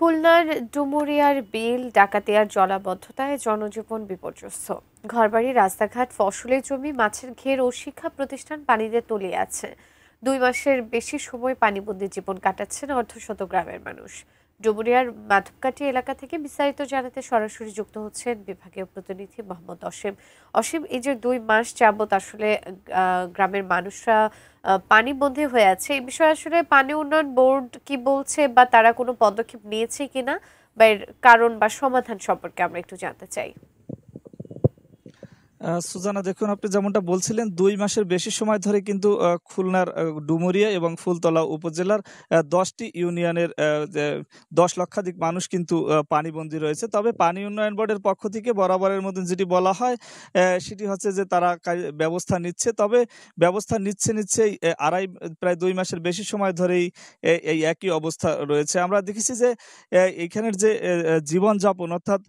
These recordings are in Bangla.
খুলনার ডুমুরিয়ার বিল ডাকাতিয়ার জলাবদ্ধতায় জনজীবন বিপর্যস্ত। ঘরবাড়ি, রাস্তাঘাট, ফসলের জমি, মাছের ঘের ও শিক্ষা প্রতিষ্ঠান পানিতে তলিয়ে আছে। 2 মাসের বেশি সময় পানিবন্দী জীবন কাটাচ্ছেন অর্ধশত গ্রামের মানুষ। ডুমুরিয়ার মাধবকাটি এলাকা থেকে বিস্তারিত জানাতে সরাসরি যুক্ত হচ্ছেন বিভাগীয় প্রতিনিধি মোহাম্মদ অসীম। অসীম, এই যে 2 মাস যাবত আসলে গ্রামের মানুষরা পানিবন্দী হয়ে আছে, এই বিষয়ে আসলে পানি উন্নয়ন বোর্ড কি বলছে বা তারা কোনো পদক্ষেপ নিয়েছে কিনা, বা এর কারণ বা সমাধান সম্পর্কে আমরা একটু জানতে চাই। সুজানা, দেখুন, আপনি যেমনটা বলছিলেন 2 মাসের বেশি সময় ধরে কিন্তু খুলনার ডুমুরিয়া এবং ফুলতলা উপজেলার 10টি ইউনিয়নের 10 লক্ষাধিক মানুষ কিন্তু পানিবন্দী রয়েছে। তবে পানি উন্নয়ন বোর্ডের পক্ষ থেকে বরাবরের মতন যেটি বলা হয় সেটি হচ্ছে যে তারা ব্যবস্থা নিচ্ছে। তবে ব্যবস্থা নিচ্ছেই প্রায় 2 মাসের বেশি সময় ধরেই এই একই অবস্থা রয়েছে। আমরা দেখেছি যে এইখানের যে জীবনযাপন, অর্থাৎ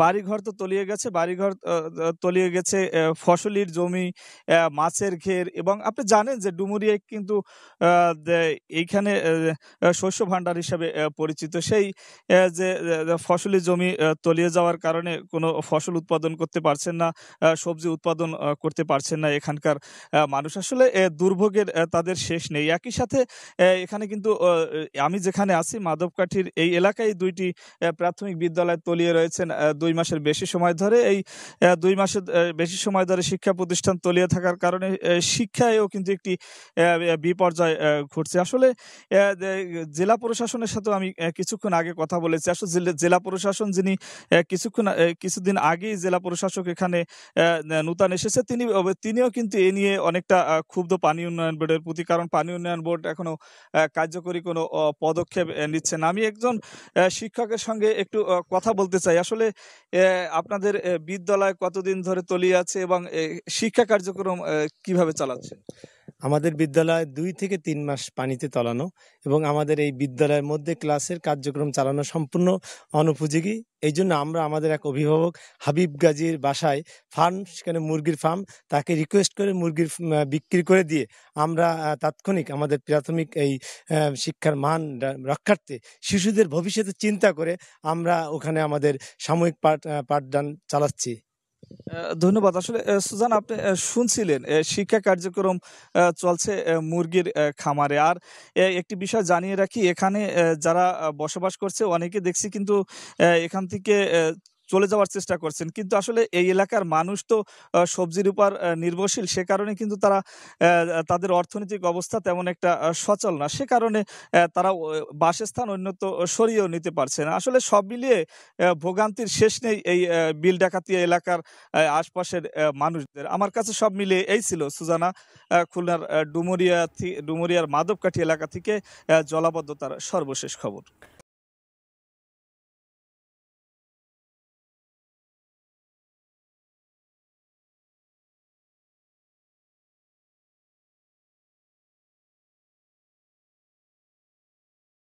বাড়িঘর তো তলিয়ে গেছে, তলিয়ে গেছে ফসলির জমি, মাছের ঘের, এবং আপনি জানেন যে ডুমুরিয়া কিন্তু এইখানে শস্য ভাণ্ডার হিসেবে পরিচিত। সেই যে ফসলি জমি তলিয়ে যাওয়ার কারণে কোনো ফসল উৎপাদন করতে পারছেন না, সবজি উৎপাদন করতে পারছেন না এখানকার মানুষ। আসলে দুর্ভোগের তাদের শেষ নেই। একই সাথে এখানে কিন্তু আমি যেখানে আছি মাধবকাঠির এই এলাকায় 2টি প্রাথমিক বিদ্যালয় তলিয়ে রয়েছেন 2 মাসের বেশি সময় ধরে। এই 2 মাসের বেশি সময় ধরে শিক্ষা প্রতিষ্ঠান তলিয়ে থাকার কারণে শিক্ষায়ও কিন্তু একটি বিপর্যয় ঘটছে। আসলে জেলা প্রশাসনের সাথেও আমি কিছুক্ষণ আগে কথা বলেছি। আসলে জেলা প্রশাসন, যিনি কিছুদিন আগেই জেলা প্রশাসক এখানে নূতন এসেছে, তিনিও কিন্তু এ নিয়ে অনেকটা ক্ষুব্ধ পানি উন্নয়ন বোর্ডের প্রতি, কারণ পানি উন্নয়ন বোর্ড এখনো কার্যকরী কোনো পদক্ষেপ নিচ্ছে না। আমি একজন শিক্ষকের সঙ্গে একটু কথা বলতে চাই। আসলে আপনাদের বিদ্যালয় কতদিন ধরে তলিয়ে আছে এবং শিক্ষা কার্যক্রম কিভাবে চালাচ্ছে? আমাদের বিদ্যালয় 2 থেকে 3 মাস পানিতে তলানো, এবং আমাদের এই বিদ্যালয়ের মধ্যে ক্লাসের কার্যক্রম চালানো সম্পূর্ণ অনুপযোগী। এই জন্য আমরা আমাদের এক অভিভাবক হাবিব গাজীর বাসায় ফার্ম, সেখানে মুরগির ফার্ম, তাকে রিকোয়েস্ট করে মুরগির বিক্রি করে দিয়ে আমরা তাৎক্ষণিক আমাদের প্রাথমিক এই শিক্ষার মান রক্ষার্থে, শিশুদের ভবিষ্যতে চিন্তা করে আমরা ওখানে আমাদের সাময়িক পাঠদান চালাচ্ছি। ধন্যবাদ। আসলে সুজান, আপনি শুনছিলেন শিক্ষা কার্যক্রম চলছে মুরগির খামারে। আর একটি বিষয় জানিয়ে রাখি, এখানে যারা বসবাস করছে অনেকে দেখছি কিন্তু এখান থেকে চলে যাওয়ার চেষ্টা করছেন, কিন্তু আসলে এই এলাকার মানুষ তো সবজির উপর নির্ভরশীল। সে কারণে কিন্তু তারা তাদের অর্থনৈতিক অবস্থা তেমন একটা সচল না। সে কারণে তারা বাসস্থান অন্যত্র সরিয়েও নিতে পারছে না। আসলে সব মিলিয়ে ভোগান্তির শেষ নেই এই বিল ডাকাতিয়া এলাকার আশপাশের মানুষদের। আমার কাছে সব মিলিয়ে এই ছিল সুজানা, খুলনার ডুমুরিয়ার মাধবকাঠি এলাকা থেকে জলাবদ্ধতার সর্বশেষ খবর।